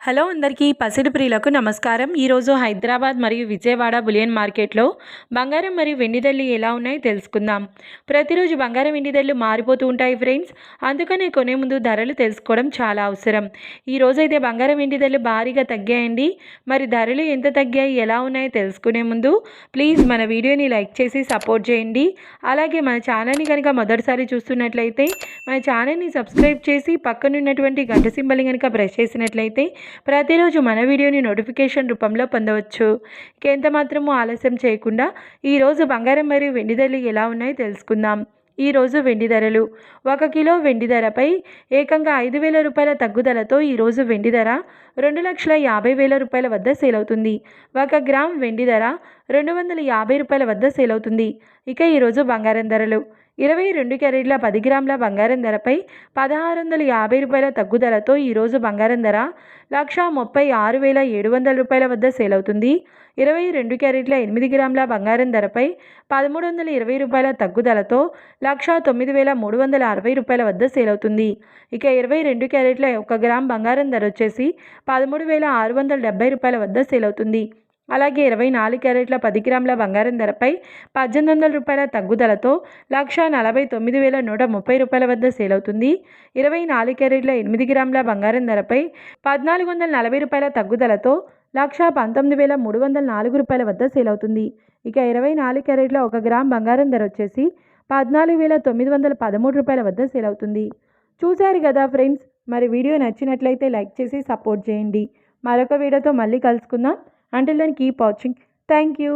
Hello అందరికీ పసిడి ప్రియులకు నమస్కారం. ఈరోజు హైదరాబాద్ మరియు విజయవాడ బులియన్ మార్కెట్లో బంగారం మరియు వెండి ధరలు ఎలా ఉన్నాయో తెలుసుకుందాం. ప్రతిరోజు బంగారం వెండి ధరలు మారిపోతూ ఉంటాయి ఫ్రెండ్స్. అందుకనే కొనే ముందు ధరలు తెలుసుకోవడం చాలా అవసరం. ఈరోజైతే బంగారం వెండి ధరలు భారీగా తగ్గాయండి. మరి ధరలు ఎంత తగ్గాయి, ఎలా ఉన్నాయో తెలుసుకునే ముందు ప్లీజ్ మన వీడియోని లైక్ చేసి సపోర్ట్ చేయండి. అలాగే మన ఛానల్ని కనుక మొదటిసారి చూస్తున్నట్లయితే మన ఛానల్ని సబ్స్క్రైబ్ చేసి పక్కనున్నటువంటి గంట సింబల్ని కనుక ప్రెస్ చేసినట్లయితే ప్రతిరోజు మన వీడియోని నోటిఫికేషన్ రూపంలో పొందవచ్చు. ఎంత మాత్రము ఆలస్యం చేయకుండా ఈరోజు బంగారం మరియు వెండి ధరలు ఎలా ఉన్నాయో తెలుసుకుందాం. ఈరోజు వెండి ధరలు 1 కిలో వెండి ధరపై ఏకంగా 5,000 రూపాయల తగ్గుదలతో ఈరోజు వెండి ధర 2,50,000 రూపాయల వద్ద సేల్ అవుతుంది. 1 గ్రామ్ వెండి ధర 250 రూపాయల వద్ద సేల్ అవుతుంది. ఇక ఈరోజు బంగారం ధరలు 22 క్యారెట్ల 10 గ్రాముల బంగారం ధరపై 1,650 రూపాయల తగ్గుదలతో ఈరోజు బంగారం ధర 1,36,700 రూపాయల వద్ద సేల్ అవుతుంది. 22 క్యారెట్ల 8 గ్రాముల బంగారం ధరపై 1,320 రూపాయల తగ్గుదలతో 1,09,360 రూపాయల వద్ద సేల్ అవుతుంది. ఇక 22 క్యారెట్ల 1 గ్రామ్ బంగారం ధర వచ్చేసి 13,670 రూపాయల వద్ద సేల్ అవుతుంది. అలాగే 24 క్యారెట్ల 10 గ్రాముల బంగారం ధరపై 1,800 రూపాయల తగ్గుదలతో 1,49,130 రూపాయల వద్ద సేల్ అవుతుంది. 24 క్యారెట్ల 8 గ్రాముల బంగారం ధరపై 1,440 రూపాయల తగ్గుదలతో 1,19,304 రూపాయల వద్ద సేల్ అవుతుంది. ఇక 24 క్యారెట్ల 1 గ్రామ్ బంగారం ధర వచ్చేసి 14,913 రూపాయల వద్ద సేల్ అవుతుంది. చూశారు కదా ఫ్రెండ్స్, మరి వీడియో నచ్చినట్లయితే లైక్ చేసి సపోర్ట్ చేయండి. మరొక వీడియోతో మళ్ళీ కలుసుకుందాం. Until then, keep watching. Thank you.